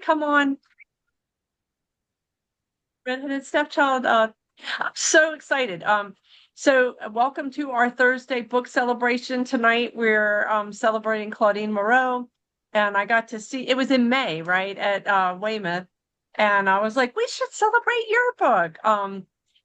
come on, Redheaded Stepchild. I'm so excited. Welcome to our Thursday book celebration tonight. We're celebrating Claudine Moreau, and I got to see it was in May, right, at Weymouth, and I was like, we should celebrate your book.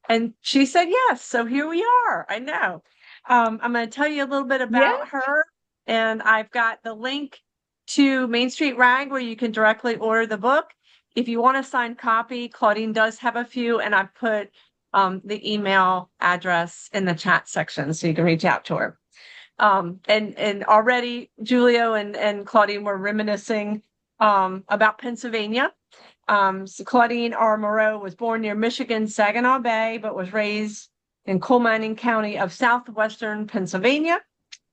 And she said yes, so here we are. I know. I'm going to tell you a little bit Yeah. about her, and I've got the link to Main Street Rag where you can directly order the book. If you want a signed copy, Claudine does have a few, and I put the email address in the chat section so you can reach out to her. And already Julio and Claudine were reminiscing about Pennsylvania. So Claudine R. Moreau was born near Michigan, Saginaw Bay, but was raised in coal mining county of southwestern Pennsylvania.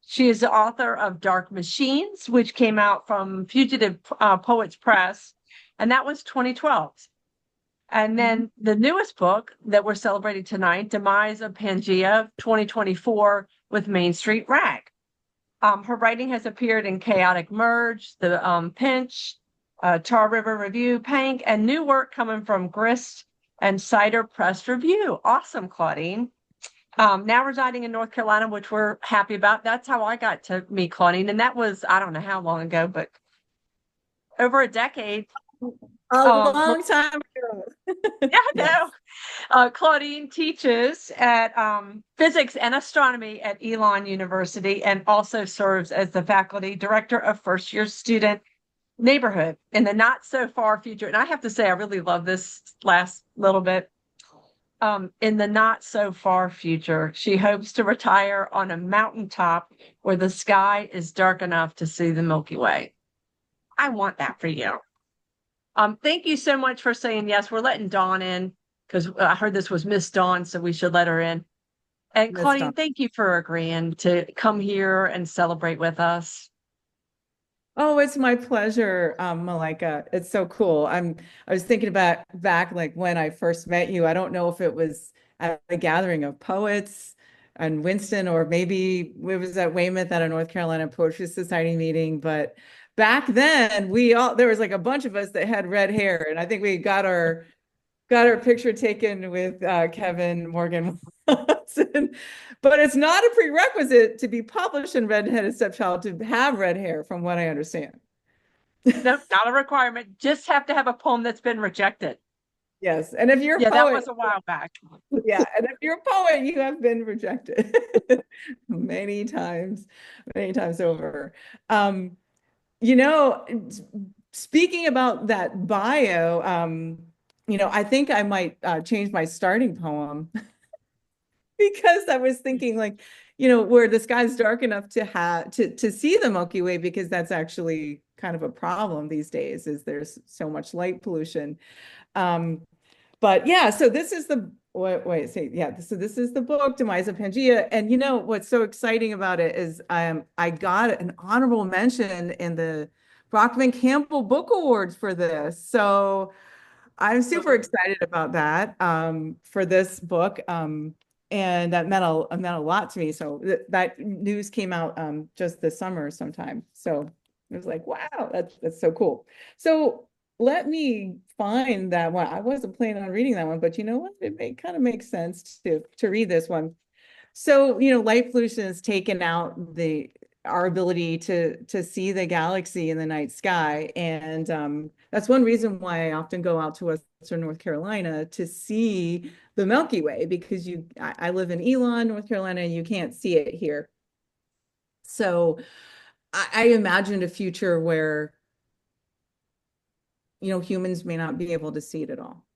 She is the author of Dark Machines, which came out from Fugitive Poets Press, and that was 2012. And Mhm. then the newest book that we're celebrating tonight, Demise of Pangaea, 2024, with Main Street Rag. Her writing has appeared in Chaotic Merge, The Pinch, Tar River Review, PANK, and new work coming from Grist and Cider Press Review. Awesome, Claudine. Now residing in North Carolina, which we're happy about. That's how I got to meet Claudine. And that was, I don't know how long ago, but over a decade. A Cla- long time ago. yeah, I know. Yes. Claudine teaches at physics and astronomy at Elon University and also serves as the faculty director of first year student neighborhood in the not so far future. And I have to say, I really love this last little bit. In the not so far future, she hopes to retire on a mountaintop where the sky is dark enough to see the Milky Way. I want that for you. Thank you so much for saying yes. We're letting Dawn in because I heard this was Miss Dawn, so we should let her in. And Miss Dawn. Claudine, thank you for agreeing to come here and celebrate with us. Oh, it's my pleasure, Malika. It's so cool. I was thinking about back like when I first met you. I don't know if it was at a gathering of poets and Winston, or maybe it was at Weymouth at a North Carolina Poetry Society meeting. But back then, there was like a bunch of us that had red hair, and I think we got our picture taken with Kevin Morgan Watson. But it's not a prerequisite to be published in Redheaded Stepchild to have red hair, from what I understand. Nope, not a requirement. Just have to have a poem that's been rejected. Yes. And if you're a Yeah, that poet, was a while back. yeah, and if you're a poet, you have been rejected many times over. Um, you know, speaking about that bio, I think I might change my starting poem because I was thinking like, where the sky's dark enough to have to see the Milky Way, because that's actually kind of a problem these days, is there's so much light pollution. Um, but yeah, so this is the wait, say yeah, so this is the book, Demise of Pangaea. And what's so exciting about it is I got an honorable mention in the Brockman Campbell Book Awards for this. So I'm super excited about that for this book. And that meant a lot to me. So that news came out just this summer sometime. So it was like, wow, that's so cool. So let me find that one. I wasn't planning on reading that one, but you know what? Kind of makes sense to read this one. So, light pollution has taken out our ability to see the galaxy in the night sky. And that's one reason why I often go out to Western North Carolina to see the Milky Way, because I live in Elon, North Carolina, and you can't see it here. So I imagined a future where, humans may not be able to see it at all.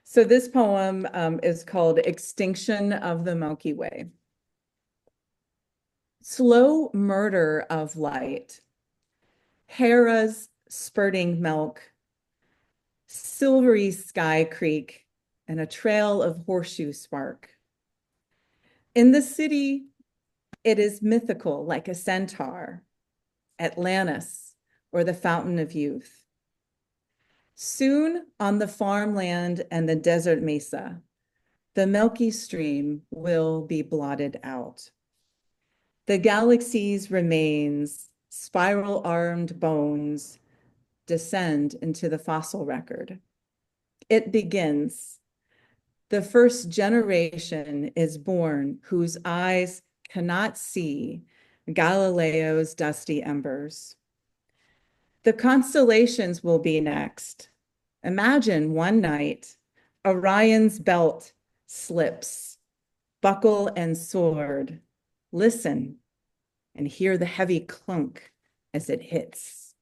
So this poem is called Extinction of the Milky Way. Slow murder of light, Hera's spurting milk, silvery sky creek, and a trail of horseshoe spark. In the city, it is mythical like a centaur, Atlantis, or the fountain of youth. Soon on the farmland and the desert mesa, the milky stream will be blotted out. The galaxy's remains, spiral-armed bones, descend into the fossil record. It begins. The first generation is born whose eyes cannot see Galileo's dusty embers. The constellations will be next. Imagine one night, Orion's belt slips, buckle and sword. Listen and hear the heavy clunk as it hits.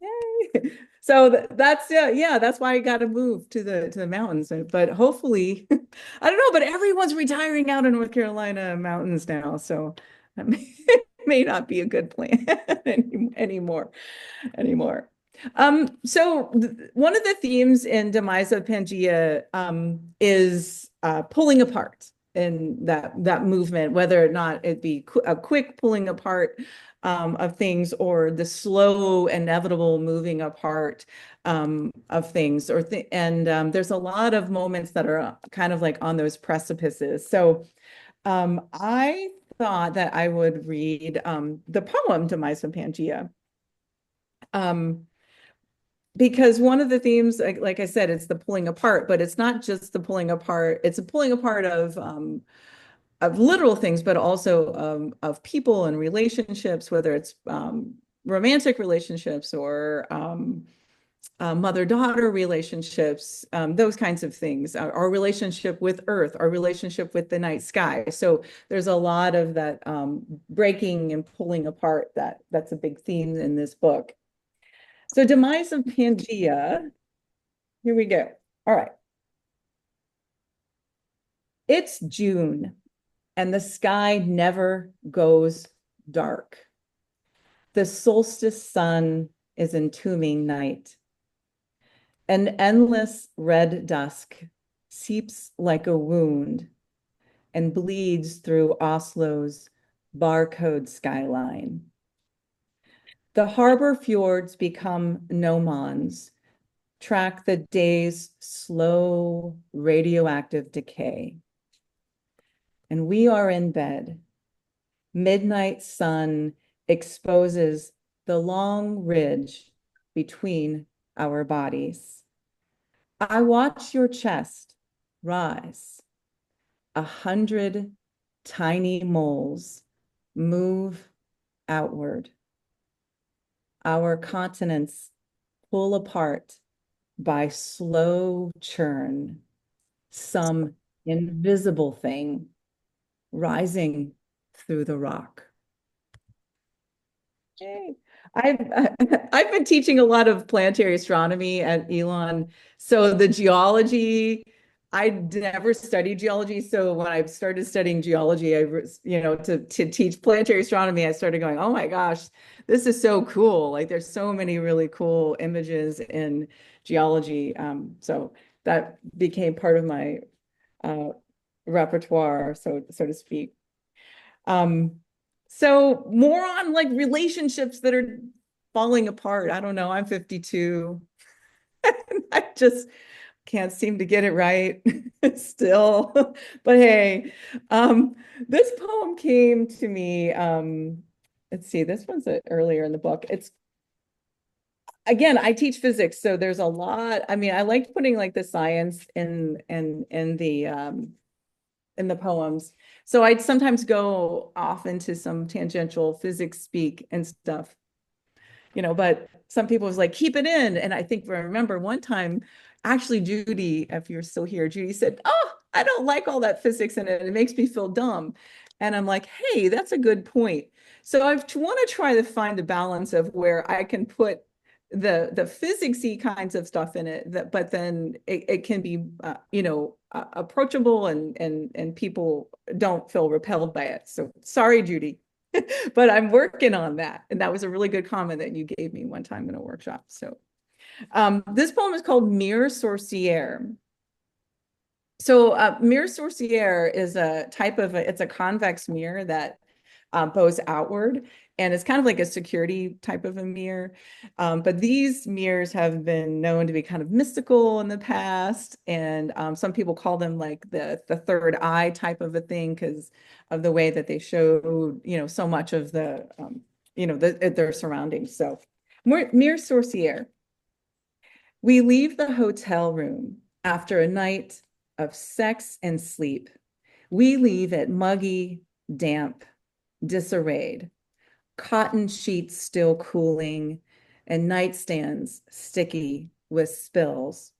Yay. So that's yeah, that's why I got to move to the mountains. But hopefully, I don't know, but everyone's retiring out in North Carolina mountains now, so that may not be a good plan anymore. So one of the themes in Demise of Pangaea is pulling apart in that movement, whether or not it be a quick pulling apart of things or the slow, inevitable moving apart of things. There's a lot of moments that are kind of like on those precipices. So I thought that I would read the poem Demise of Pangaea. Because one of the themes, like I said, it's the pulling apart, but it's not just the pulling apart. It's a pulling apart of literal things, but also of people and relationships, whether it's romantic relationships or mother-daughter relationships, those kinds of things. Our relationship with Earth, our relationship with the night sky. So there's a lot of that breaking and pulling apart that's a big theme in this book. So Demise of Pangaea, here we go. All right. It's June and the sky never goes dark. The solstice sun is entombing night. An endless red dusk seeps like a wound and bleeds through Oslo's barcode skyline. The harbor fjords become gnomons, track the day's slow radioactive decay. And we are in bed. Midnight sun exposes the long ridge between our bodies. I watch your chest rise. 100 tiny moles move outward. Our continents pull apart by slow churn, some invisible thing rising through the rock. Okay. I've been teaching a lot of planetary astronomy at Elon. So the geology, I never studied geology. So when I started studying geology, to teach planetary astronomy, I started going, oh my gosh, this is so cool. Like there's so many really cool images in geology. So that became part of my repertoire, so to speak. So more on like relationships that are falling apart. I don't know. I'm 52. I just can't seem to get it right still. But hey, this poem came to me. Let's see, this one's earlier in the book. It's again, I teach physics, so there's a lot. I mean, I like putting like the science in the poems. So I'd sometimes go off into some tangential physics speak and stuff, but some people was like, keep it in. And I think I remember one time, actually, Judy, if you're still here, Judy said, oh, I don't like all that physics in it. It makes me feel dumb. And I'm like, hey, that's a good point. So I want to try to find a balance of where I can put the physicsy kinds of stuff in it, but then it can be, approachable and people don't feel repelled by it. So sorry, Judy. But I'm working on that. And that was a really good comment that you gave me one time in a workshop. So this poem is called Mirror Sorcière. So mirror sorcière is a type of, it's a convex mirror that bows outward. And it's kind of like a security type of a mirror. But these mirrors have been known to be kind of mystical in the past. And some people call them like the third eye type of a thing because of the way that they show, so much of their surroundings. So Mere sorcier. We leave the hotel room after a night of sex and sleep. We leave it muggy, damp, disarrayed, cotton sheets still cooling, and nightstands sticky with spills.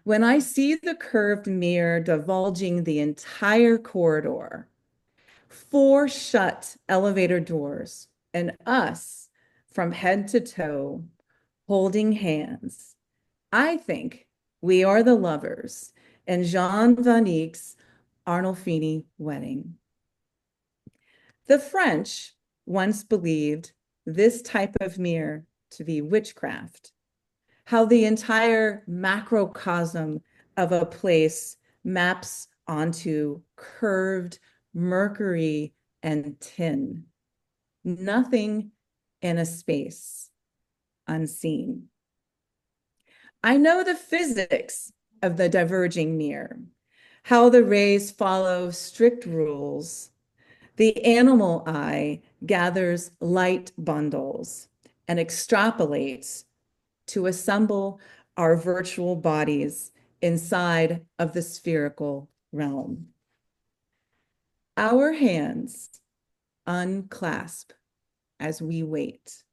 When I see the curved mirror divulging the entire corridor, 4 shut elevator doors, and us from head to toe holding hands, I think we are the lovers in Jean Van Eyck's Arnolfini wedding. The French once believed this type of mirror to be witchcraft, how the entire macrocosm of a place maps onto curved mercury and tin, nothing in a space unseen. I know the physics of the diverging mirror, how the rays follow strict rules. The animal eye gathers light bundles and extrapolates to assemble our virtual bodies inside of the spherical realm. Our hands unclasp as we wait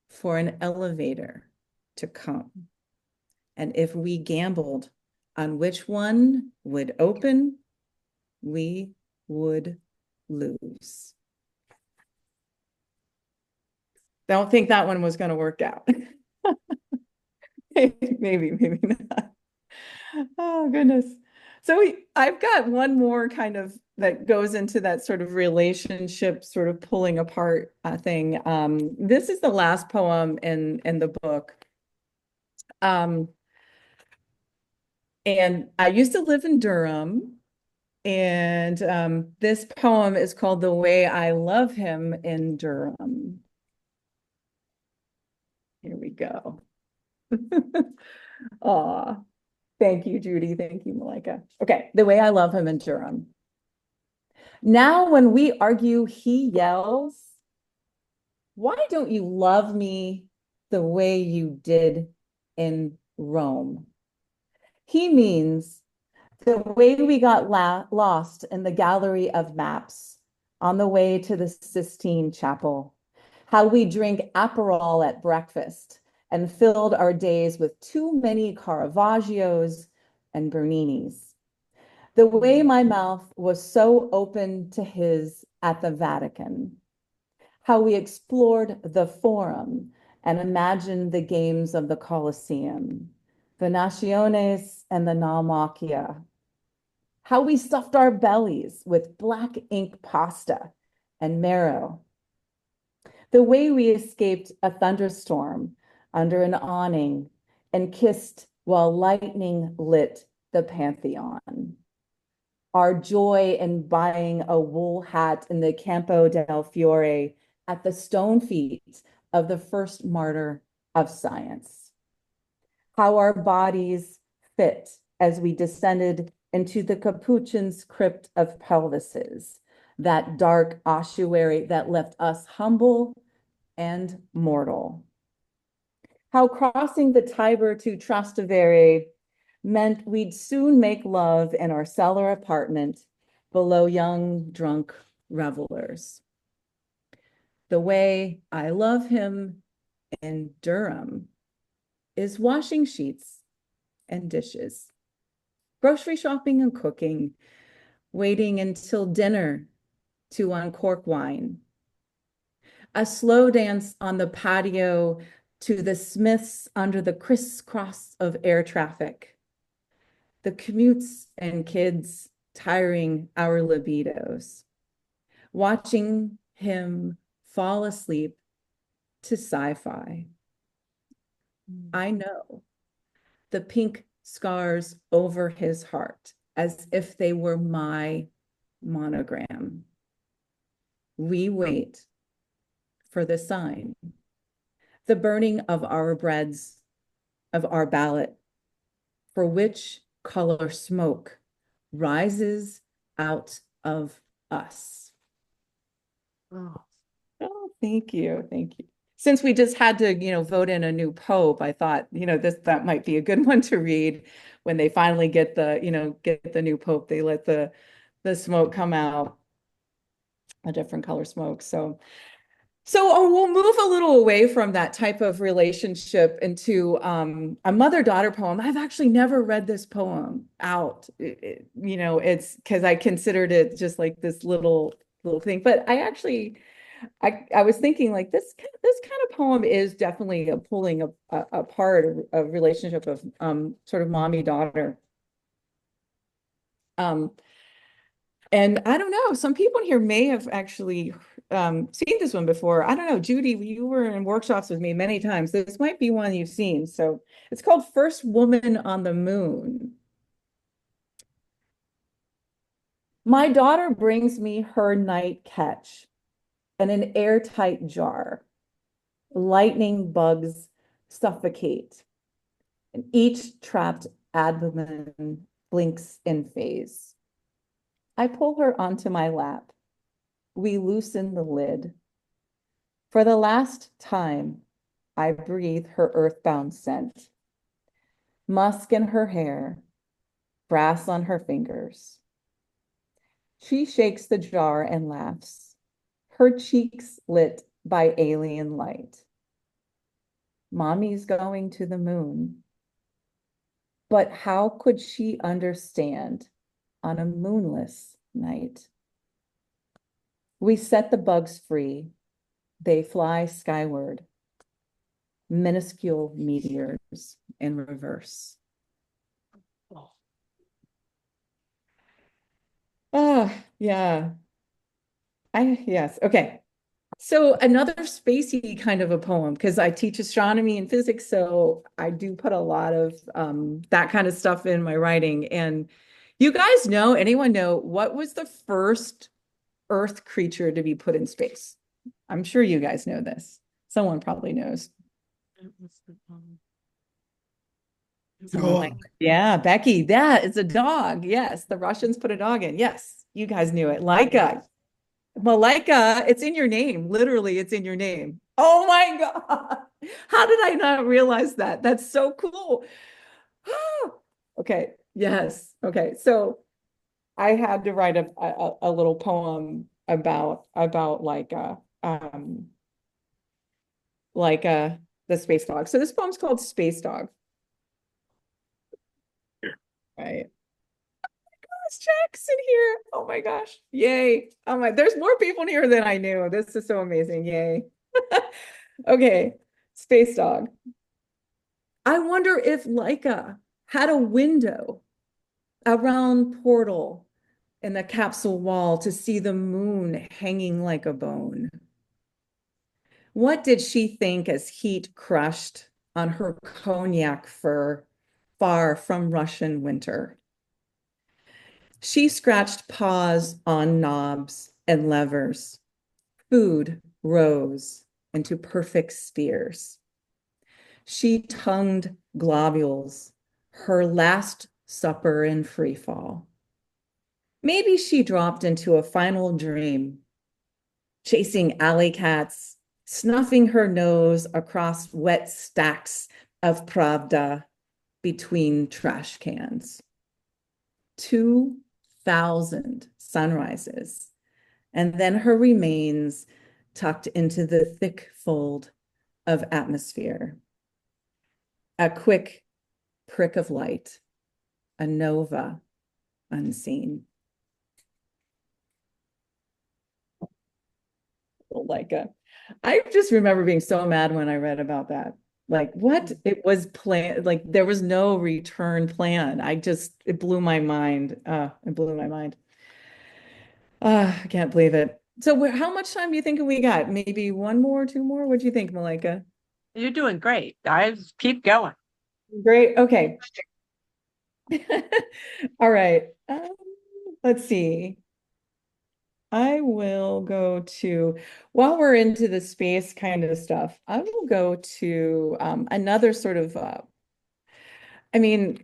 for an elevator to come. And if we gambled on which one would open, we would lose. Don't think that one was going to work out. Maybe not. Oh, goodness. So I've got one more kind of that goes into that sort of relationship, sort of pulling apart thing. This is the last poem in the book. And I used to live in Durham, and this poem is called The Way I Love Him in Durham. Here we go. Aw, thank you, Judy. Thank you, Malika. Okay, The Way I Love Him in Durham. Now when we argue, he yells, "Why don't you love me the way you did in Rome?" He means the way we got lost in the gallery of maps on the way to the Sistine Chapel, how we drank Aperol at breakfast and filled our days with too many Caravaggios and Berninis. The way my mouth was so open to his at the Vatican, how we explored the Forum and imagined the games of the Colosseum, the Naciones and the Naumachia, how we stuffed our bellies with black ink pasta and marrow, the way we escaped a thunderstorm under an awning and kissed while lightning lit the Pantheon, our joy in buying a wool hat in the Campo del Fiore at the stone feet of the first martyr of science, how our bodies fit as we descended into the Capuchin's crypt of pelvises, that dark ossuary that left us humble and mortal. How crossing the Tiber to Trastevere meant we'd soon make love in our cellar apartment below young, drunk revelers. The way I love him in Durham is washing sheets and dishes, grocery shopping and cooking, waiting until dinner to uncork wine, a slow dance on the patio to the Smiths under the crisscross of air traffic, the commutes and kids tiring our libidos, watching him fall asleep to sci-fi. I know the pink scars over his heart as if they were my monogram. We wait for the sign, the burning of our breads, of our ballot, for which color smoke rises out of us. Oh, thank you. Thank you. since we just had to, vote in a new pope, I thought, that might be a good one to read when they finally get the new pope. They let the smoke come out, a different color smoke. So we'll move a little away from that type of relationship into a mother-daughter poem. I've actually never read this poem out. It's because I considered it just like this little thing. But I was thinking like this kind of poem is definitely a pulling apart a relationship of sort of mommy-daughter. Um, And I don't know, some people here may have actually seen this one before. I don't know, Judy, you were in workshops with me many times. This might be one you've seen. So it's called First Woman on the Moon. My daughter brings me her night catch in an airtight jar. Lightning bugs suffocate, and each trapped abdomen blinks in phase. I pull her onto my lap. We loosen the lid. For the last time, I breathe her earthbound scent. Musk in her hair, brass on her fingers. She shakes the jar and laughs, her cheeks lit by alien light. Mommy's going to the moon. But how could she understand on a moonless night? We set the bugs free. They fly skyward, minuscule meteors in reverse. Oh, yeah. Yes. Okay. So another spacey kind of a poem, because I teach astronomy and physics, so I do put a lot of that kind of stuff in my writing. And you guys know, anyone know what was the first Earth creature to be put in space? I'm sure you guys know this. Someone probably knows. Dog. Yeah, Becky, that is a dog. Yes, the Russians put a dog in. Yes, you guys knew it. Laika. Malika, it's in your name. Literally, it's in your name. Oh my God. How did I not realize that? That's so cool. Okay. Yes. Okay. So I had to write a little poem about like the space dog. So this poem's called Space Dog. Right. There's Jackson here. Oh my gosh. Yay. Oh my, there's more people in here than I knew. This is so amazing. Yay. Okay. Space Dog. I wonder if Laika had a window, a round portal in the capsule wall to see the moon hanging like a bone. What did she think as heat crushed on her cognac fur far from Russian winter? She scratched paws on knobs and levers. Food rose into perfect spheres. She tongued globules, her last supper in free fall. Maybe she dropped into a final dream, chasing alley cats, snuffing her nose across wet stacks of Pravda between trash cans. 2,000 sunrises, and then her remains tucked into the thick fold of atmosphere. A quick prick of light, a nova unseen. I just remember being so mad when I read about that. Like, what? It was planned, like there was no return plan. It blew my mind. It blew my mind. I can't believe it. So how much time do you think we got? Maybe one more, two more? What do you think, Malika? You're doing great. I keep going. Great. Okay. All right. Let's see. I will go to, while we're into the space kind of stuff, I will go to another sort of, I mean,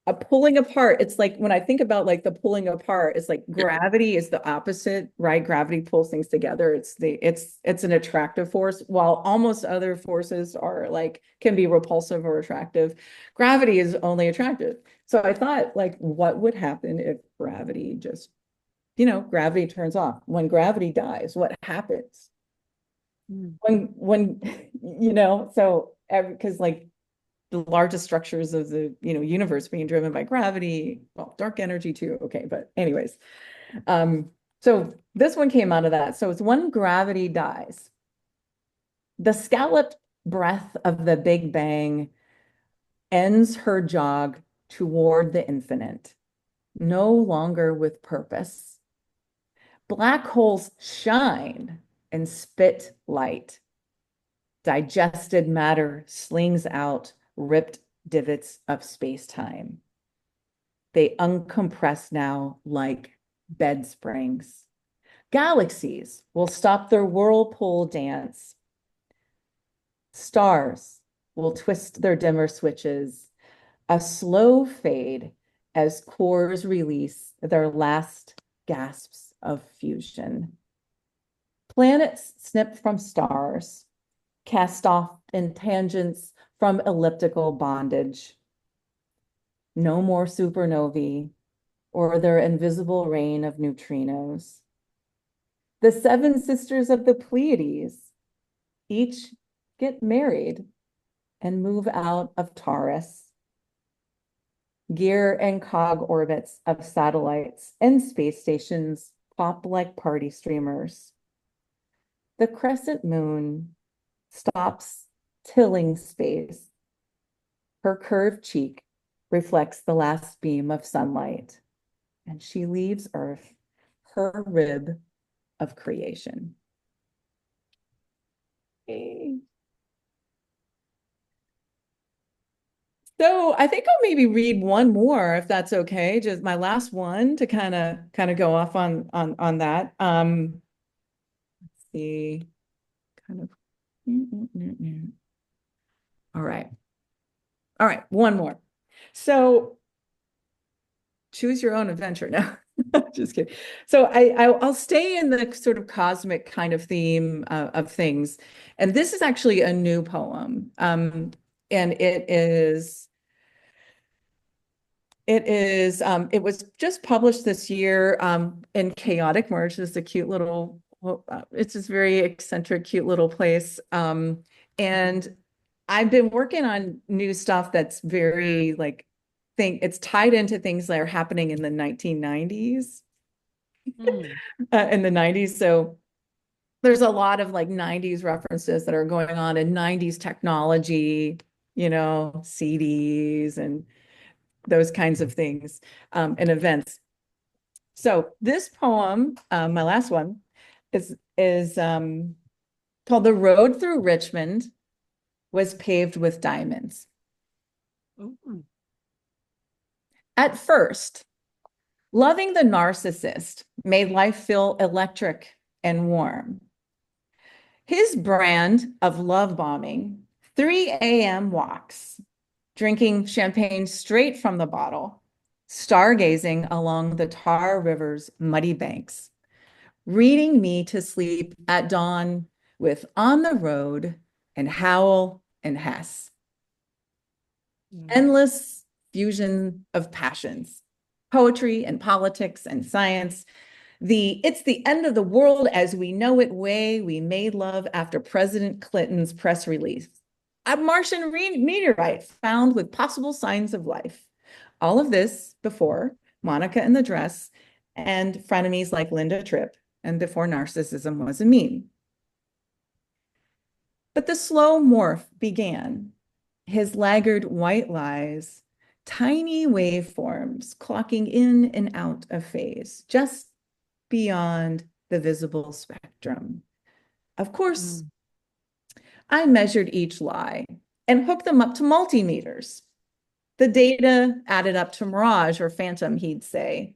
a pulling apart. It's like when I think about like the pulling apart, it's like gravity is the opposite, right? Gravity pulls things together. It's an attractive force, while almost other forces are like can be repulsive or attractive. Gravity is only attractive. So I thought, like, what would happen if gravity just, gravity turns off? When gravity dies, what happens? Mm. When so because like the largest structures of the universe being driven by gravity, well, dark energy too, okay, but anyways, so this one came out of that. So it's when gravity dies, the scalloped breath of the Big Bang ends her jog toward the infinite, no longer with purpose. Black holes shine and spit light. Digested matter slings out ripped divots of space-time. They uncompress now like bed springs. Galaxies will stop their whirlpool dance. Stars will twist their dimmer switches. A slow fade as cores release their last gasps of fusion. Planets snip from stars, cast off in tangents from elliptical bondage. No more supernovae or their invisible rain of neutrinos. The seven sisters of the Pleiades each get married and move out of Taurus. Gear and cog orbits of satellites and space stations pop like party streamers. The crescent moon stops tilling space. Her curved cheek reflects the last beam of sunlight, and she leaves Earth, her rib of creation. Okay. So I think I'll maybe read one more if that's okay. Just my last one to kind of go off on that. Let's see, kind of. All right. All right, one more. So choose your own adventure now. Just kidding. So I'll stay in the sort of cosmic kind of theme of things. And this is actually a new poem. And it was just published this year in Chaotic Merge. It's a cute little, it's this very eccentric, cute little place. And I've been working on new stuff that's very like, it's tied into things that are happening in the 1990s, Mm. in the 90s. So there's a lot of like 90s references that are going on in 90s technology, CDs and those kinds of things, and events. So this poem, my last one, is called "The Road Through Richmond Was Paved with Diamonds." Ooh. At first, loving the narcissist made life feel electric and warm. His brand of love bombing, 3 a.m. walks, drinking champagne straight from the bottle, stargazing along the Tar River's muddy banks, reading me to sleep at dawn with On the Road and Howl and Hess. Mm. Endless fusion of passions, poetry and politics and science. It's the end of the world as we know it way we made love after President Clinton's press release. A Martian meteorite found with possible signs of life. All of this before Monica in the Dress and frenemies like Linda Tripp, and before narcissism was a meme. But the slow morph began. His laggard white lies, tiny waveforms clocking in and out of phase, just beyond the visible spectrum. Of course, I measured each lie and hooked them up to multimeters. The data added up to mirage or phantom, he'd say.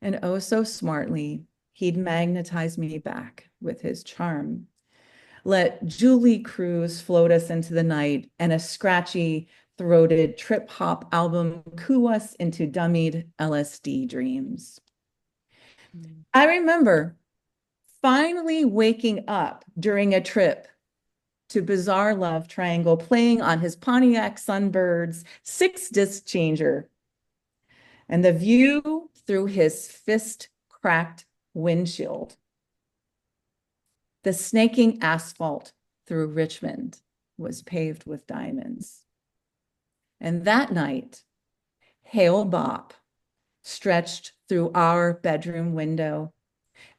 And oh, so smartly, he'd magnetize me back with his charm. Let Julie Cruz float us into the night and a scratchy throated trip hop album coo us into dummied LSD dreams. I remember finally waking up during a trip to Bizarre Love Triangle playing on his Pontiac Sunbird's 6-disc changer and the view through his fist-cracked windshield. The snaking asphalt through Richmond was paved with diamonds. And that night, Hail Bop stretched through our bedroom window,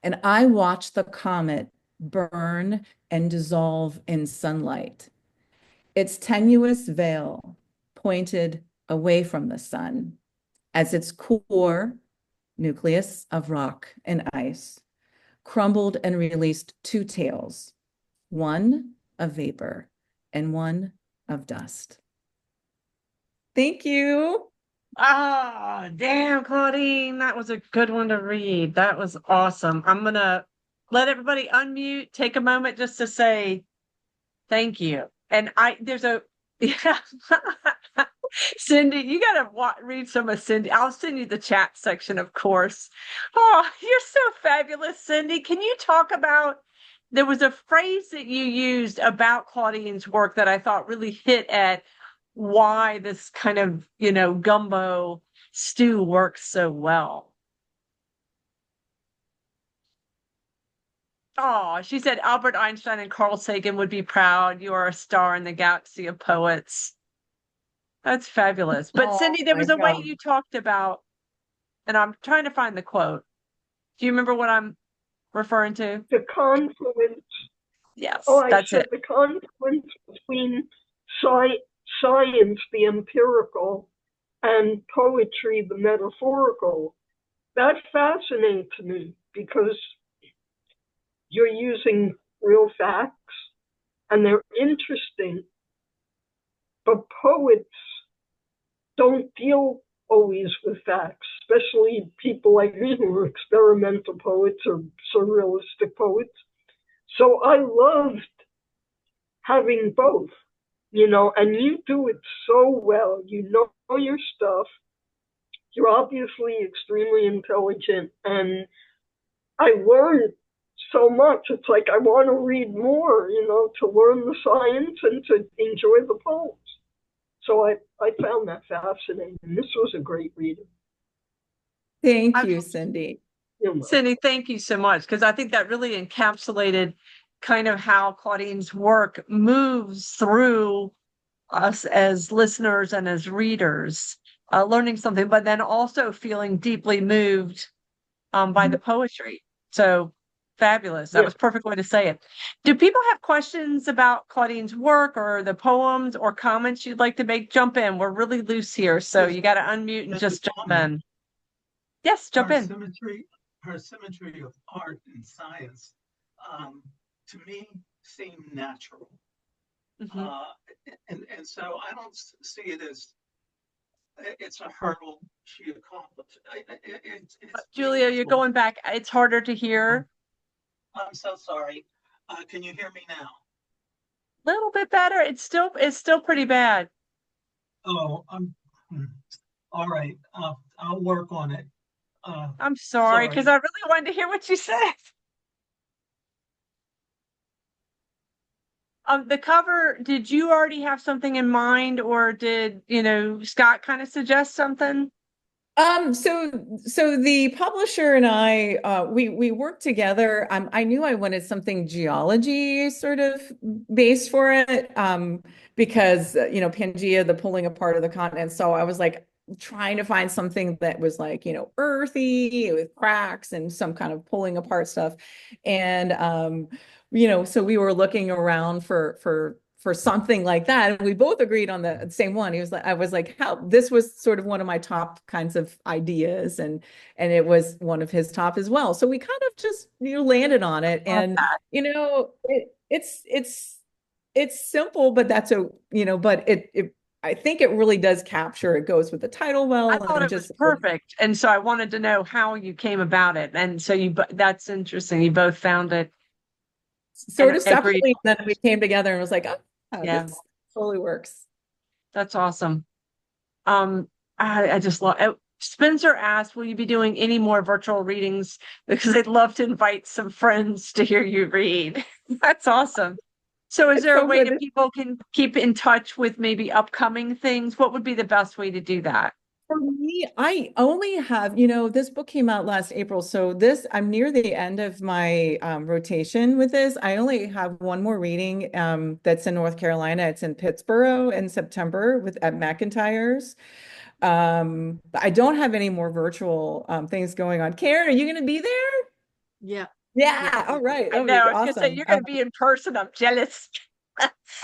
and I watched the comet burn and dissolve in sunlight. Its tenuous veil pointed away from the sun as its core, nucleus of rock and ice, crumbled and released two tails, one of vapor and one of dust. Thank you. Ah, damn, Claudine, that was a good one to read. That was awesome. I'm gonna let everybody unmute, take a moment just to say thank you. And yeah, Cindy, you gotta read some of Cindy. I'll send you the chat section, of course. Oh, you're so fabulous, Cindy. Can you talk about? There was a phrase that you used about Claudine's work that I thought really hit at why this kind of, gumbo stew works so well. Oh, she said Albert Einstein and Carl Sagan would be proud. You are a star in the galaxy of poets. That's fabulous. But Oh, Cindy, there my was a way God. you talked about, and I'm trying to find the quote. Do you remember what I'm referring to? The confluence. Yes, Oh, I that's said it. the confluence between science, the empirical, and poetry, the metaphorical. That fascinates me because you're using real facts and they're interesting, but poets don't deal always with facts, especially people like me who are experimental poets or surrealistic poets. So I loved having both, and you do it so well. You know your stuff. You're obviously extremely intelligent, and I learned so much. It's like I want to read more, to learn the science and to enjoy the poems. So I found that fascinating. This was a great reading. Thank you, Cindy. Cindy, thank you so much, because I think that really encapsulated kind of how Claudine's work moves through us as listeners and as readers, learning something, but then also feeling deeply moved by the poetry. So fabulous. That was a perfect way to say it. Do people have questions about Claudine's work or the poems or comments you'd like to make? Jump in. We're really loose here, so you got to unmute and just jump in. Yes, jump in. Her symmetry of art and science, to me, seemed natural. Mm-hmm. And so I don't see it as it's a hurdle she accomplished. It's Julia, you're going back. It's harder to hear. I'm so sorry. Can you hear me now? A little bit better. It's still pretty bad. Oh, all right. I'll work on it. I'm sorry, because I really wanted to hear what you said. The cover, did you already have something in mind, or did, Scott kind of suggest something? So the publisher and I, we worked together. I knew I wanted something geology sort of based for it, because Pangaea, the pulling apart of the continent. So I was like trying to find something that was like earthy with cracks and some kind of pulling apart stuff, and so we were looking around for something like that. And we both agreed on the same one. I was like, how this was sort of one of my top kinds of ideas. And it was one of his top as well. So we kind of just, landed on it. And, it's simple, but I think it really does capture, it goes with the title well. I thought it was perfect. And so I wanted to know how you came about it. And so that's interesting. You both found it sort of separately. Then we came together and was like, oh, yeah, this totally works. That's awesome. I just love Spencer asked, will you be doing any more virtual readings? Because they'd love to invite some friends to hear you read. That's awesome. So is It's there a so way good. that people can keep in touch with maybe upcoming things? What would be the best way to do that? For me, I only have, this book came out last April. So I'm near the end of my rotation with this. I only have one more reading that's in North Carolina. It's in Pittsburgh in September at McIntyre's. I don't have any more virtual things going on. Karen, are you going to be there? Yeah. Yeah. All right. I That'll know, be I was gonna say awesome. you're gonna be in person. I'm jealous.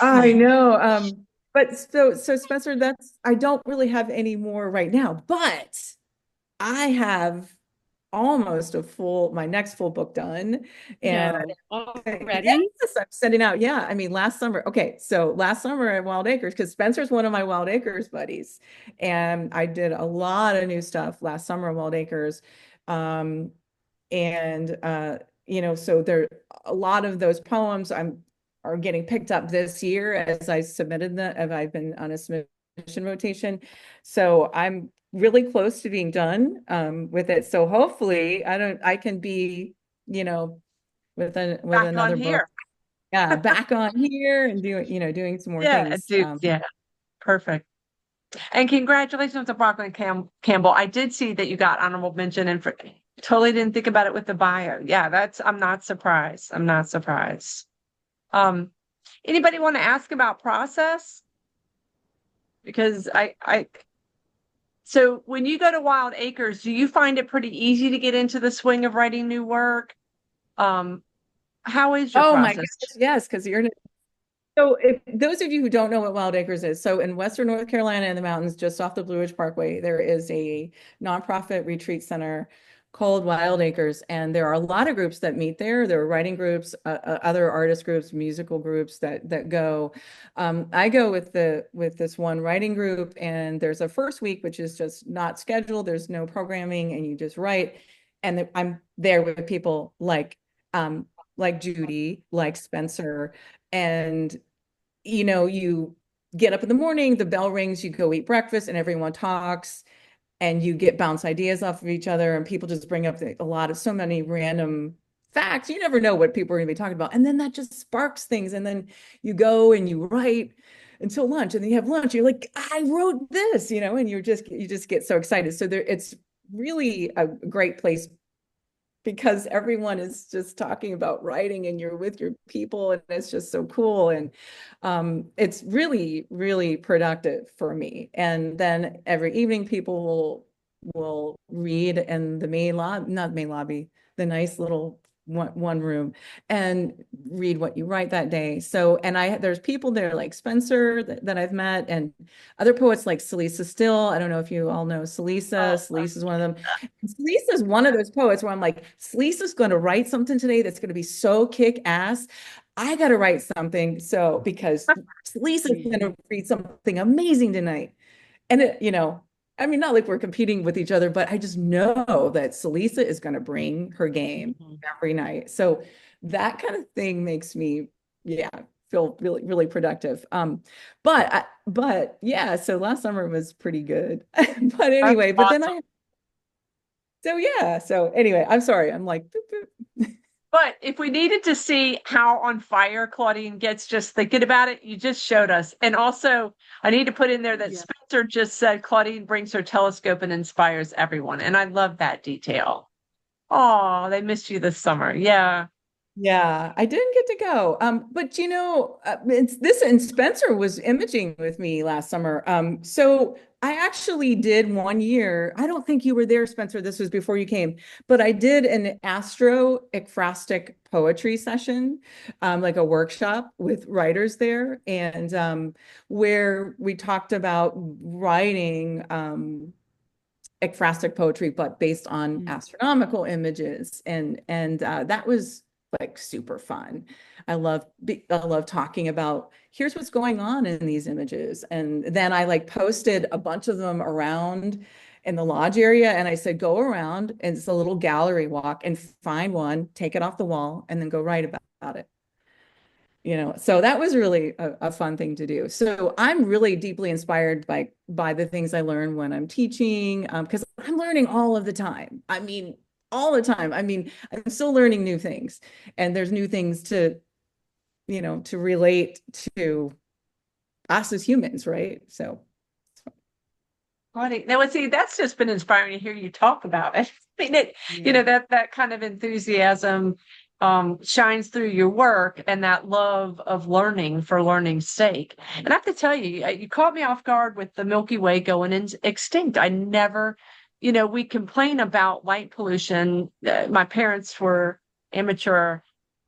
I know. But so Spencer, I don't really have any more right now, but I have almost my next full book done. And No. Already? yes, I'm sending out. Yeah. I mean, last summer. Okay. So last summer at Wild Acres, because Spencer's one of my Wild Acres buddies. And I did a lot of new stuff last summer at Wild Acres. Um, and so there a lot of those poems are getting picked up this year as I submitted them, as I've been on a submission rotation. So I'm really close to being done with it. So hopefully I can be, with Back another on book. here. Yeah, back on here and doing some more Yeah, things. dude. Yeah, perfect. And congratulations to Brockman Campbell. I did see that you got honorable mention and totally didn't think about it with the bio. Yeah, I'm not surprised. I'm not surprised. Anybody want to ask about process? Because so when you go to Wild Acres, do you find it pretty easy to get into the swing of writing new work? How is your Oh my process? goodness, yes, because you're so if those of you who don't know what Wild Acres is, so in Western North Carolina in the mountains, just off the Blue Ridge Parkway, there is a nonprofit retreat center called Wild Acres, and there are a lot of groups that meet there. There are writing groups, other artist groups, musical groups that go. I go with this one writing group, and there's a first week which is just not scheduled. There's no programming, and you just write. And I'm there with people like Judy, like Spencer, and you get up in the morning, the bell rings, you go eat breakfast, and everyone talks, and you get bounce ideas off of each other, and people just bring up so many random facts. You never know what people are going to be talking about, and then that just sparks things, and then you go and you write until lunch, and then you have lunch. You're like, I wrote this, and you just get so excited. So it's really a great place because everyone is just talking about writing and you're with your people and it's just so cool. And it's really, really productive for me. And then every evening people will read in the main lobby, not main lobby, the nice little one room, and read what you write that day. So, and there's people there like Spencer that I've met, and other poets like Celisa Still. I don't know if you all know Celisa. Celisa is one of them. Celisa is one of those poets where I'm like, Celisa's going to write something today that's going to be so kick ass. I got to write something. So, because Celisa's going to read something amazing tonight. And I mean, not like we're competing with each other, but I just know that Celisa is going to bring her game every night. So that kind of thing makes me, feel really, really productive. But yeah, so last summer was pretty good. But anyway, That's but then awesome. so anyway, I'm sorry. I'm like, boop, boop. But if we needed to see how on fire Claudine gets just thinking about it, you just showed us. And also, I need to put in there that Spencer just said Claudine brings her telescope and inspires everyone. And I love that detail. Oh, they missed you this summer. Yeah. Yeah, I didn't get to go. But and Spencer was imaging with me last summer. So I actually did one year. I don't think you were there, Spencer. This was before you came, but I did an astro-ekphrastic poetry session, like a workshop with writers there, and where we talked about writing ekphrastic poetry, but based on astronomical images, and that was like super fun. I love talking about here's what's going on in these images, and then I like posted a bunch of them around in the lodge area, and I said go around and it's a little gallery walk and find one, take it off the wall, and then go write about it. So that was really a fun thing to do. So I'm really deeply inspired by the things I learn when I'm teaching, because I'm learning all of the time. I mean, all the time. I mean, I'm still learning new things, and there's new things to relate to us as humans, right? So Funny. Now, see, that's just been inspiring to hear you talk about it. I mean, that kind of enthusiasm shines through your work and that love of learning for learning's sake. And I have to tell you, you caught me off guard with the Milky Way going extinct. I never, we complain about light pollution. My parents were amateur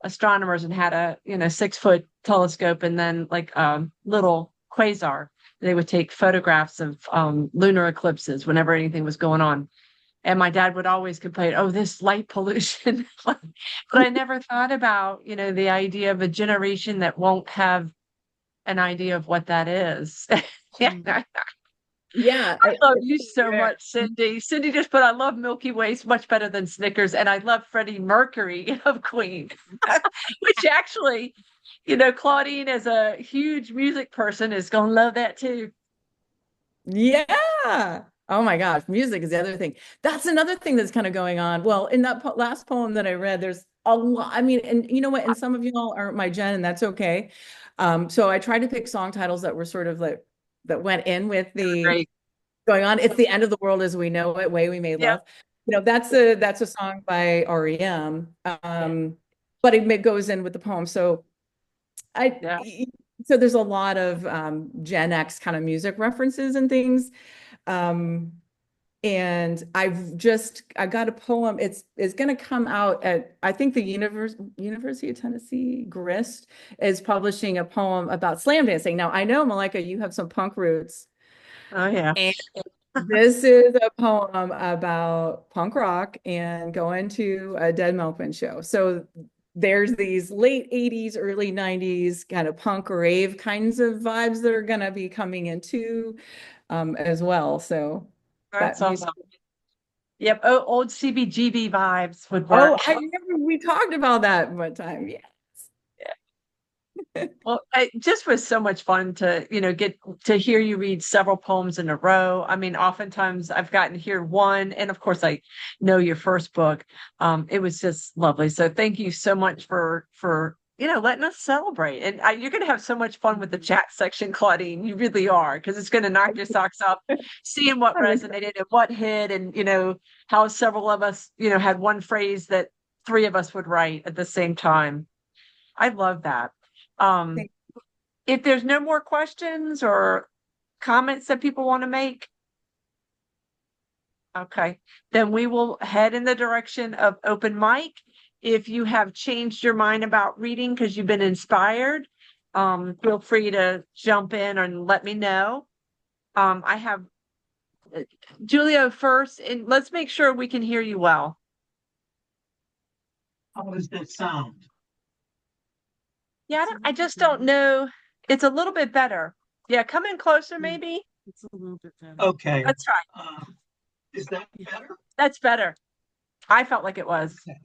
astronomers and had a 6-foot telescope and then like a little quasar. They would take photographs of lunar eclipses whenever anything was going on. And my dad would always complain, oh, this light pollution. But I never thought about, the idea of a generation that won't have an idea of what that is. yeah, I love you so much, Cindy. Cindy just put, I love Milky Ways much better than Snickers. And I love Freddie Mercury of Queen, which actually, Claudine, as a huge music person, is going to love that too. Yeah. Oh my gosh, music is the other thing. That's another thing that's kind of going on. Well, in that last poem that I read, there's a lot. I mean, and you know what? And some of y'all aren't my gen, and that's okay. So I tried to pick song titles that were sort of like that went in with the Great. going on. It's the end of the world as we know it, Way We Made Yeah. Love. That's a song by REM. But it goes in with the poem. So Yeah. so there's a lot of Gen X kind of music references and things. And I've got a poem. It's going to come out at, I think, the University of Tennessee Grist is publishing a poem about slam dancing. Now I know, Malika, you have some punk roots. Oh, yeah. And this is a poem about punk rock and going to a Dead Melvin show. So there's these late 80s, early 90s kind of punk rave kinds of vibes that are going to be coming into as well. So That's that music. awesome. Yep. Oh, old CBGB vibes would Oh, work. I remember we talked about that one time. Yeah. Well, it just was so much fun to, get to hear you read several poems in a row. I mean, oftentimes I've gotten to hear one, and of course I know your first book. It was just lovely. So thank you so much for letting us celebrate. And you're going to have so much fun with the chat section, Claudine. You really are, because it's going to knock your socks off, seeing what resonated and what hit, and how several of us, had one phrase that 3 of us would write at the same time. I love that. If there's no more questions or comments that people want to make, okay, then we will head in the direction of open mic. If you have changed your mind about reading because you've been inspired, feel free to jump in and let me know. I have Julia first, and let's make sure we can hear you well. How does that sound? Yeah, I just don't know. It's a little bit better. Yeah, come in closer, maybe. It's a little bit better. Okay. That's right. Is that better? That's better. I felt like it was. Okay.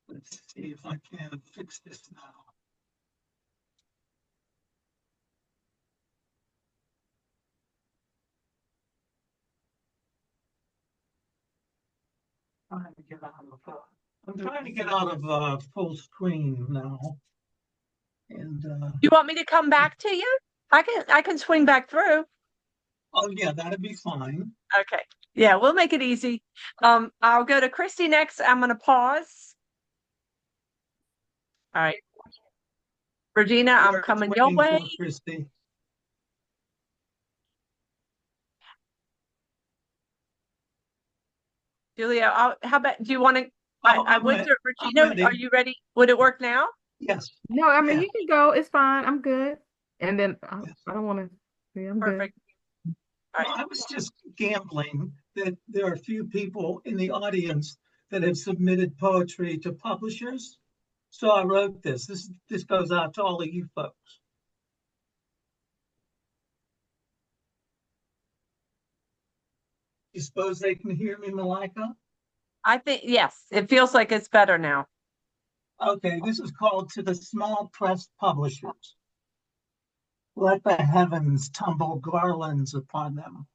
Let's see if I can fix this now. I'm trying to get out of full screen now. And You want me to come back to you? I can swing back through. oh yeah, that'd be fine. Okay. Yeah, we'll make it easy. I'll go to Christy next. I'm gonna pause. All right. Regina, I'm We're coming your waiting way. for Christy. Julia, how about do you want to I went to Regina. ready. Are you ready? Would it work now? Yes. No, I mean, Yeah. you can go. It's fine. I'm good. And then Yes. I don't want to. Yeah, I'm good. Perfect. All Well, right. I was just gambling that there are a few people in the audience that have submitted poetry to publishers. So I wrote this. This goes out to all of you folks. You suppose they can hear me, Malika? I think, yes, it feels like it's better now. Okay, this is called To the Small Press Publishers. Let the heavens tumble garlands upon them.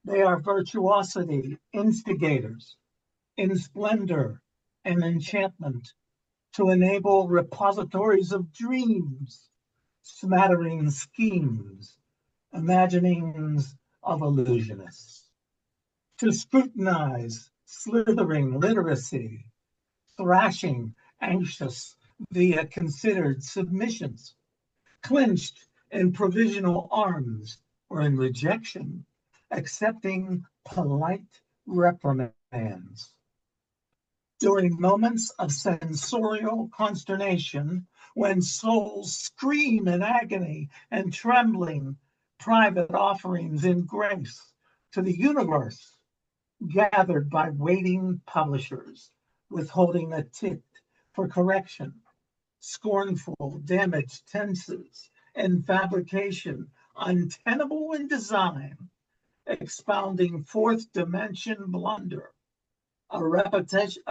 They are virtuosity, instigators, in splendor and enchantment, to enable repositories of dreams, smattering schemes, imaginings of illusionists, to scrutinize slithering literacy, thrashing anxious via considered submissions, clenched in provisional arms or in rejection, accepting polite reprimands. During moments of sensorial consternation, when souls scream in agony and trembling, private offerings in grace to the universe, gathered by waiting publishers, withholding a tick for correction, scornful, damaged tenses, and fabrication, untenable in design, expounding fourth dimension blunder, a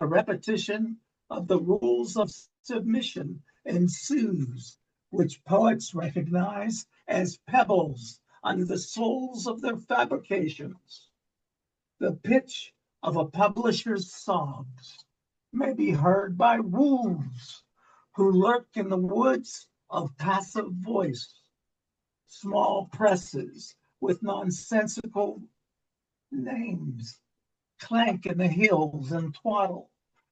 repetition of the rules of submission ensues, which poets recognize as pebbles under the soles of their fabrications. The pitch of a publisher's sobs may be heard by wolves who lurk in the woods of passive voice, small presses with nonsensical names clank in the hills and twaddle,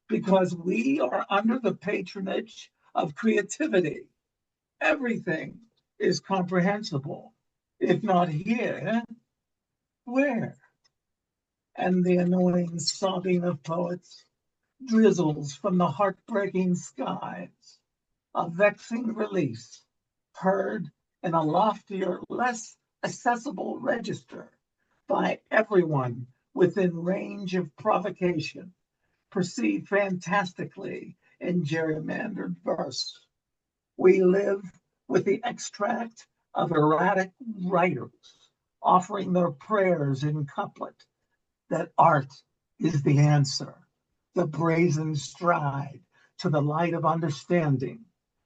because we are under the patronage of creativity. Everything is comprehensible. If not here, where? And the annoying sobbing of poets drizzles from the heartbreaking skies, a vexing release, heard in a loftier, less accessible register by everyone within range of provocation, perceived fantastically in gerrymandered verse. We live with the extract of erratic writers offering their prayers in couplet that art is the answer, the brazen stride to the light of understanding.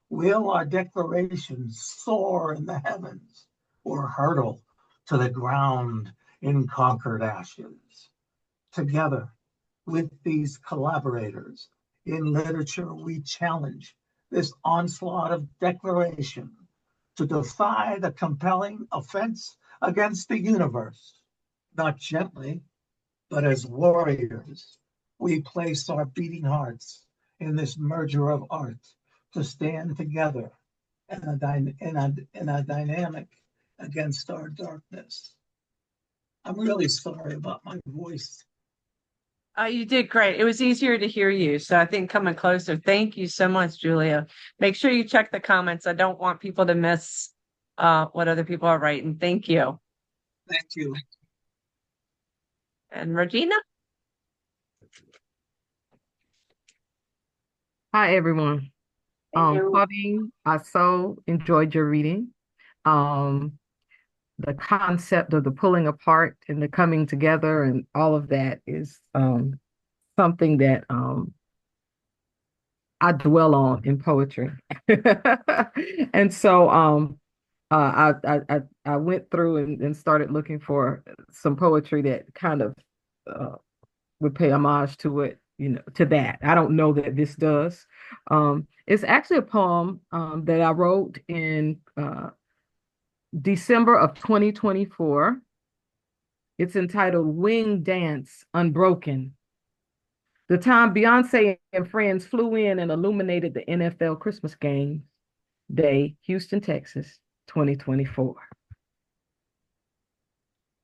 Will our declarations soar in the heavens or hurtle to the ground in conquered ashes? Together with these collaborators in literature, we challenge this onslaught of declaration to defy the compelling offense against the universe. Not gently, but as warriors, we place our beating hearts in this merger of art to stand together in a dynamic against our darkness. I'm really sorry about my voice. You did great. It was easier to hear you. So I think coming closer. Thank you so much, Julia. Make sure you check the comments. I don't want people to miss what other people are writing. Thank you. Thank you. And Regina? Hi, everyone. Claudine, I so enjoyed your reading. The concept of the pulling apart and the coming together and all of that is something that I dwell on in poetry. And so I went through and started looking for some poetry that kind of would pay homage to it, to that. I don't know that this does. It's actually a poem that I wrote in December of 2024. It's entitled Wing Dance Unbroken. The time Beyonce and friends flew in and illuminated the NFL Christmas game day, Houston, Texas, 2024.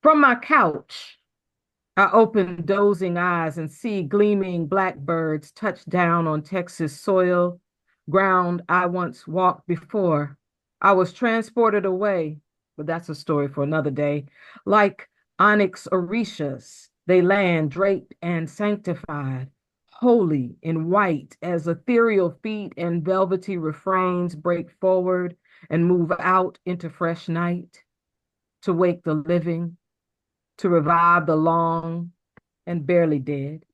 From my couch, I open dozing eyes and see gleaming blackbirds touch down on Texas soil, ground I once walked before. I was transported away, but that's a story for another day. Like onyx orishas, they land draped and sanctified, holy in white as ethereal feet and velvety refrains break forward and move out into fresh night to wake the living, to revive the long and barely dead.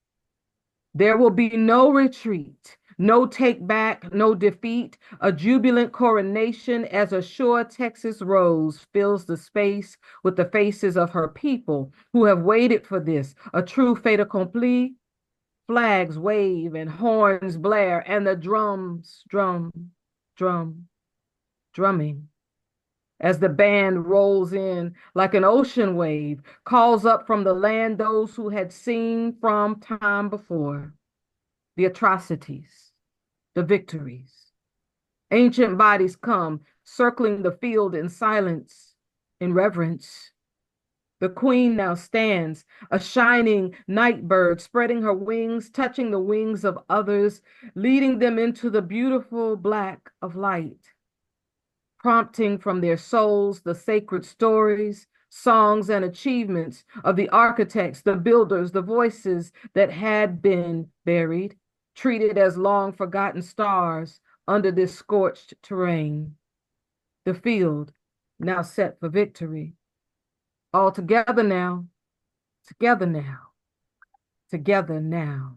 There will be no retreat, no take back, no defeat. A jubilant coronation as a sure Texas rose fills the space with the faces of her people who have waited for this, a true fait accompli. Flags wave and horns blare, and the drums drumming as the band rolls in like an ocean wave, calls up from the land those who had seen from time before the atrocities, the victories. Ancient bodies come, circling the field in silence, in reverence. The queen now stands, a shining night bird, spreading her wings, touching the wings of others, leading them into the beautiful black of light, prompting from their souls the sacred stories, songs, and achievements of the architects, the builders, the voices that had been buried, treated as long forgotten stars under this scorched terrain. The field now set for victory. All together now, together now, together now.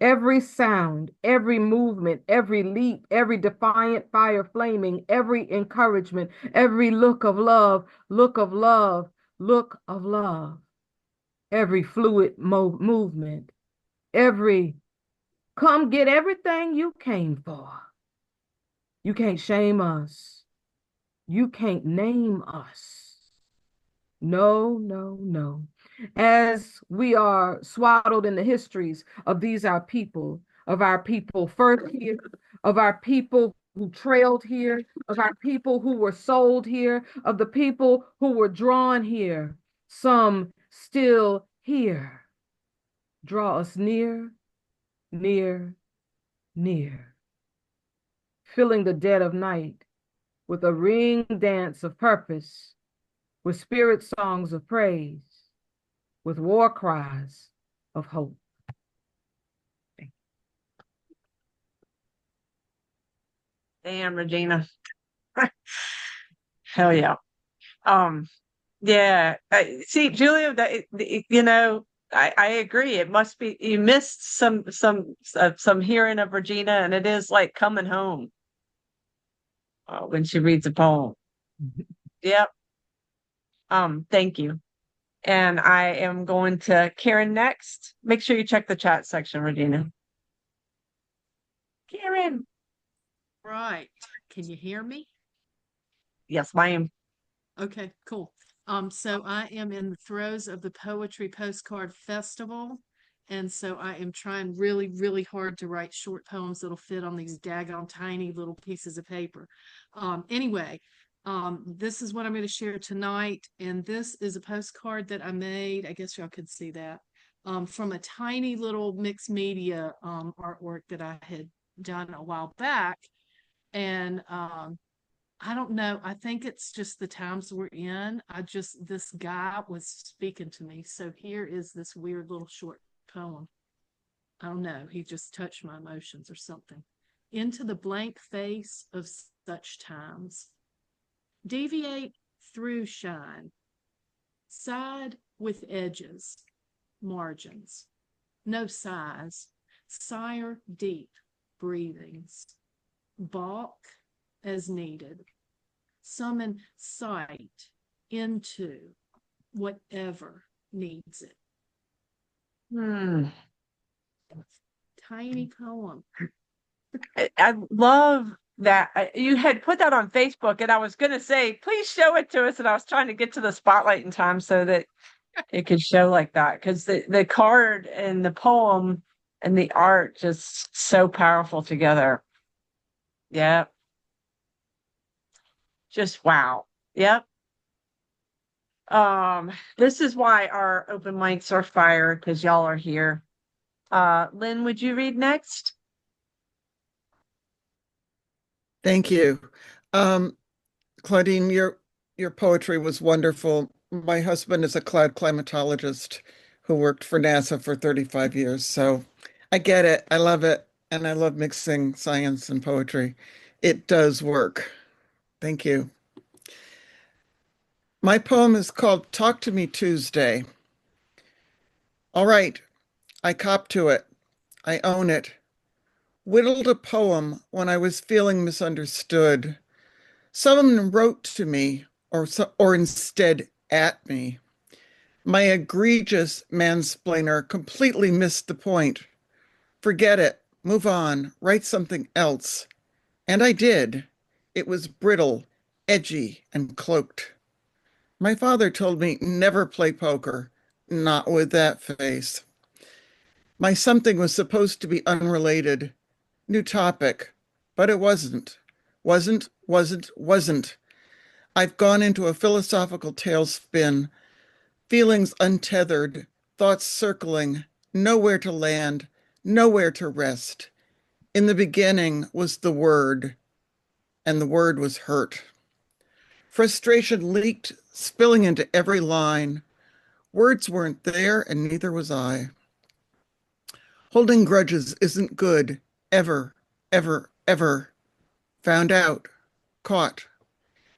Every sound, every movement, every leap, every defiant fire flaming, every encouragement, every look of love, look of love, look of love. Every fluid movement, every come get everything you came for. You can't shame us. You can't name us. No, no, no. As we are swaddled in the histories of these our people, of our people first here, of our people who trailed here, of our people who were sold here, of the people who were drawn here, some still here. Draw us near, near, near. Filling the dead of night with a ring dance of purpose, with spirit songs of praise, with war cries of hope. Damn, Regina. Hell yeah. Yeah. See, Julia, I agree. It must be you missed some hearing of Regina, and it is like coming home when she reads a poem. Yep. Thank you. And I am going to Karen next. Make sure you check the chat section, Regina. Karen. Right. Can you hear me? Yes, ma'am. Okay, cool. So I am in the throes of the Poetry Postcard Festival. And so I am trying really, really hard to write short poems that'll fit on these daggone tiny little pieces of paper. Anyway, this is what I'm going to share tonight. And this is a postcard that I made. I guess y'all could see that. From a tiny little mixed media artwork that I had done a while back. And I don't know. I think it's just the times we're in. This guy was speaking to me. So here is this weird little short poem. I don't know. He just touched my emotions or something. Into the blank face of such times. Deviate through shine. Side with edges, margins. No sighs. Sire deep breathings. Balk as needed. Summon sight into whatever needs it. Tiny poem. I love that. You had put that on Facebook, and I was going to say, please show it to us. And I was trying to get to the spotlight in time so that it could show like that, because the card and the poem and the art just so powerful together. Yeah. Just wow. Yep. This is why our open mics are fire, because y'all are here. Lynn, would you read next? Thank you. Claudine, your poetry was wonderful. My husband is a cloud climatologist who worked for NASA for 35 years, so I get it. I love it, and I love mixing science and poetry. It does work. Thank you. My poem is called Talk to Me Tuesday. All right, I cop to it. I own it. Whittled a poem when I was feeling misunderstood. Someone wrote to me, or instead at me. My egregious mansplainer completely missed the point. Forget it. Move on. Write something else. And I did. It was brittle, edgy, and cloaked. My father told me never play poker, not with that face. My something was supposed to be unrelated, new topic, but it wasn't. Wasn't. I've gone into a philosophical tailspin, feelings untethered, thoughts circling, nowhere to land, nowhere to rest. In the beginning was the word, and the word was hurt. Frustration leaked, spilling into every line. Words weren't there, and neither was I. Holding grudges isn't good, ever, ever. Found out, caught.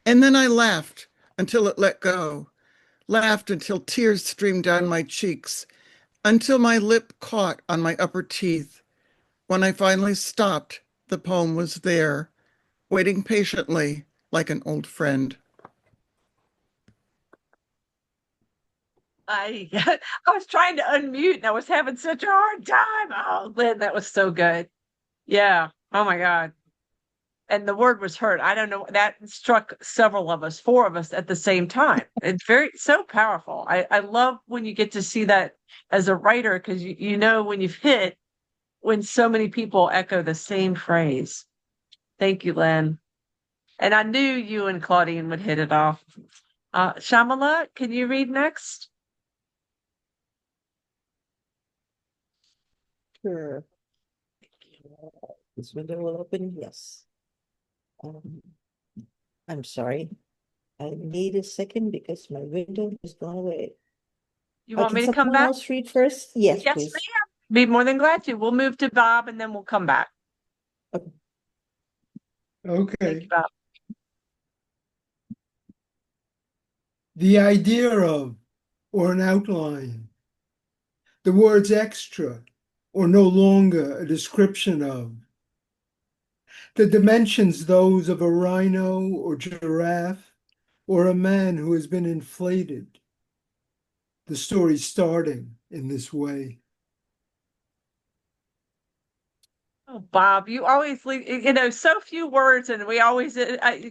And then I laughed until it let go, laughed until tears streamed down my cheeks, until my lip caught on my upper teeth. When I finally stopped, the poem was there, waiting patiently like an old friend. I I was trying to unmute and I was having such a hard time. Oh, Lynn, that was so good. Yeah. Oh my God. And the word was hurt. I don't know. That struck several of us, four of us at the same time. It's very so powerful. I love when you get to see that as a writer, because you know when you've hit when so many people echo the same phrase. Thank you, Len. And I knew you and Claudine would hit it off. Shamala, can you read next? Sure. This window will open, yes. I'm sorry. I need a second because my window has gone away. You want Can me to come someone back? else read first? Yes, Yes, please. ma'am. Be more than glad to. We'll move to Bob and then we'll come back. Okay. Thank Okay. you, Bob. The idea of, or an outline. The words extra, or no longer a description of. The dimensions, those of a rhino or giraffe, or a man who has been inflated. The story starting in this way. Oh, Bob, you always leave, so few words, and we always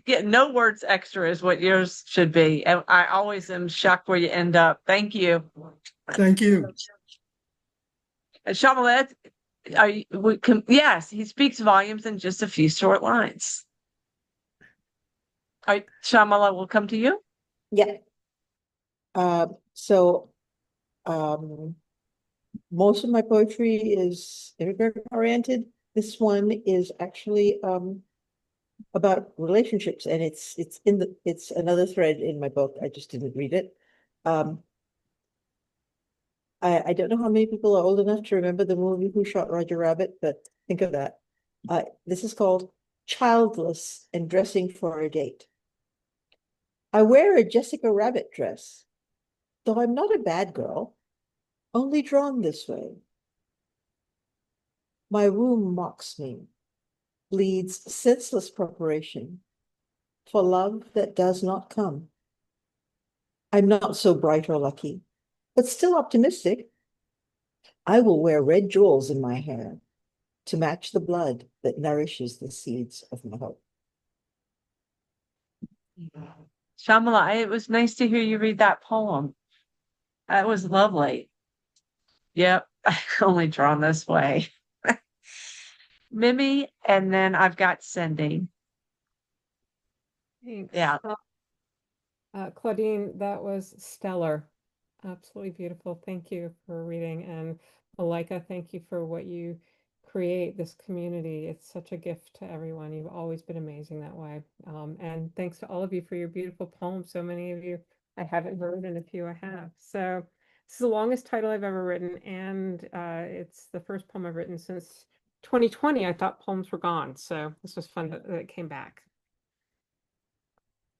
get no words extra is what yours should be. And I always am shocked where you end up. Thank you. Thank you. And Shamalet, yes, he speaks volumes in just a few short lines. All right, Shamala, we'll come to you. Yeah. So most of my poetry is immigrant oriented. This one is actually about relationships, and it's another thread in my book. I just didn't read it. I don't know how many people are old enough to remember the movie Who Shot Roger Rabbit, but think of that. This is called Childless and Dressing for a Date. I wear a Jessica Rabbit dress, though I'm not a bad girl, only drawn this way. My womb mocks me, bleeds senseless preparation for love that does not come. I'm not so bright or lucky, but still optimistic. I will wear red jewels in my hair to match the blood that nourishes the seeds of my hope. Shamala, it was nice to hear you read that poem. That was lovely. Yep, I only drawn this way. Mimi, and then I've got Cindy. Thanks. Yeah. Claudine, that was stellar. Absolutely beautiful. Thank you for reading. And Malika, thank you for what you create, this community. It's such a gift to everyone. You've always been amazing that way. And thanks to all of you for your beautiful poems. So many of you I haven't heard, and a few I have. So this is the longest title I've ever written, and it's the first poem I've written since 2020. I thought poems were gone, so this was fun that it came back.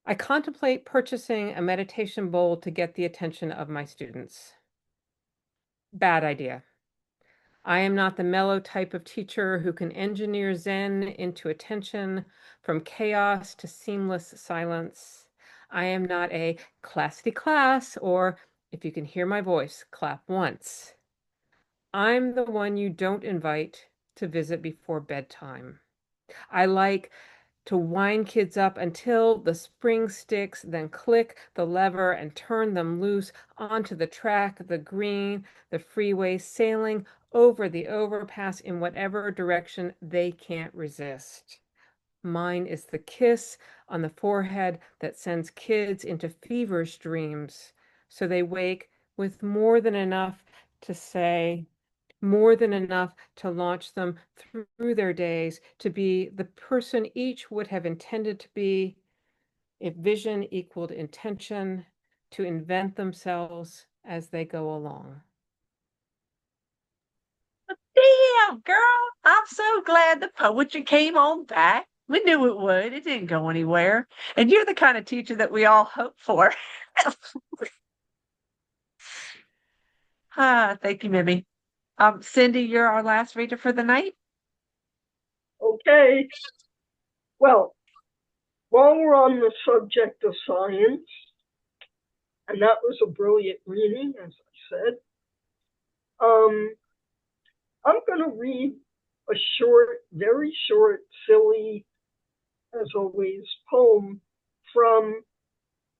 I contemplate purchasing a meditation bowl to get the attention of my students. Bad idea. I am not the mellow type of teacher who can engineer Zen into attention from chaos to seamless silence. I am not a classy class or, if you can hear my voice, clap once. I'm the one you don't invite to visit before bedtime. I like to wind kids up until the spring sticks, then click the lever and turn them loose onto the track, the green, the freeway, sailing over the overpass in whatever direction they can't resist. Mine is the kiss on the forehead that sends kids into feverish dreams, so they wake with more than enough to say, more than enough to launch them through their days to be the person each would have intended to be if vision equaled intention, to invent themselves as they go along. Damn, girl, I'm so glad the poetry came on back. We knew it would. It didn't go anywhere. And you're the kind of teacher that we all hope for. Thank you, Mimi. Cindy, you're our last reader for the night. Okay. Well, while we're on the subject of science, and that was a brilliant reading, as I said, I'm going to read a short, very short, silly, as always, poem from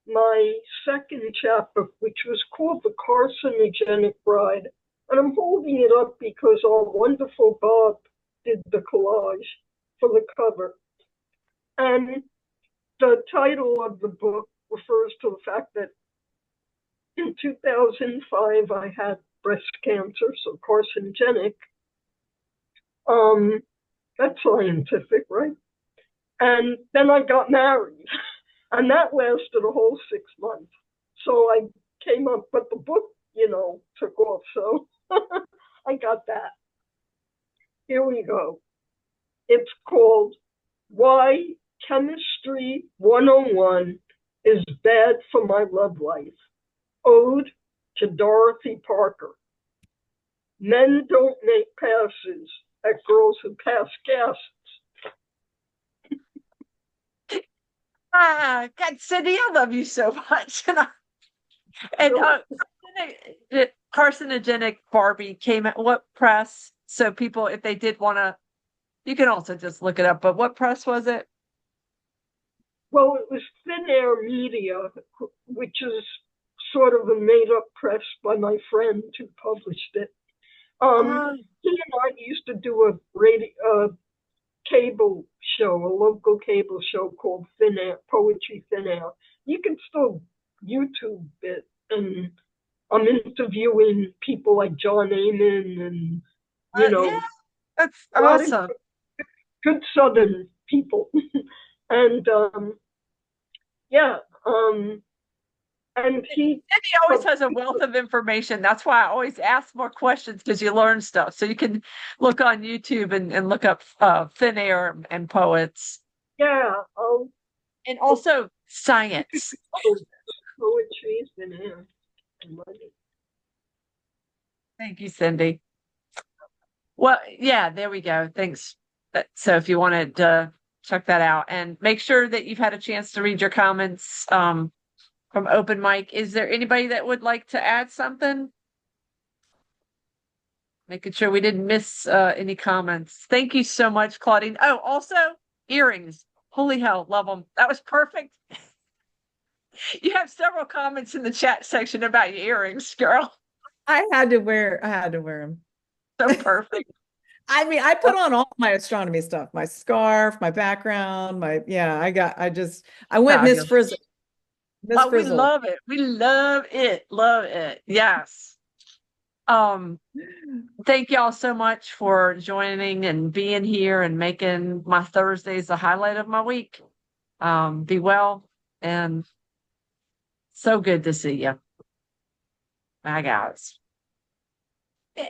my second chapter, which was called The Carcinogenic Bride. And I'm holding it up because our wonderful Bob did the collage for the cover. And the title of the book refers to the fact that in 2005, I had breast cancer, so carcinogenic. That's scientific, right? And then I got married, and that lasted a whole 6 months. So I came up, but the book, took off, so I got that. Here we go. It's called Why Chemistry 101 is Bad for My Love Life. Ode to Dorothy Parker. Men don't make passes at girls who pass gases. God, Cindy, I love you so much. And Carcinogenic Barbie came at what press? So people, if they did want to, you can also just look it up. But what press was it? Well, it was Thin Air Media, which is sort of a made-up press by my friend who published it. He and I used to do a cable show, a local cable show called Thin Air, Poetry Thin Air. You can still YouTube it, and I'm interviewing people like John Amen and, yeah, that's awesome. Good Southern people. And, and Cindy always has a wealth of information. That's why I always ask more questions, because you learn stuff. So you can look on YouTube and look up Thin Air and poets. Yeah. And also science. Poetry is Thin Air. Thank you, Cindy. Well, yeah, there we go. Thanks. So if you wanted to check that out, and make sure that you've had a chance to read your comments from Open Mic. Is there anybody that would like to add something? Making sure we didn't miss any comments. Thank you so much, Claudine. Oh, also earrings. Holy hell, love them. That was perfect. You have several comments in the chat section about your earrings, girl. I had to wear them. So perfect. I mean, I put on all my astronomy stuff, my scarf, my background, I went Miss Frizzle. Miss Oh, Frizzle. we love it. We love it. Love it. Yes. Thank y'all so much for joining and being here and making my Thursdays the highlight of my week. Be well, and so good to see you. Bye, guys. Yeah.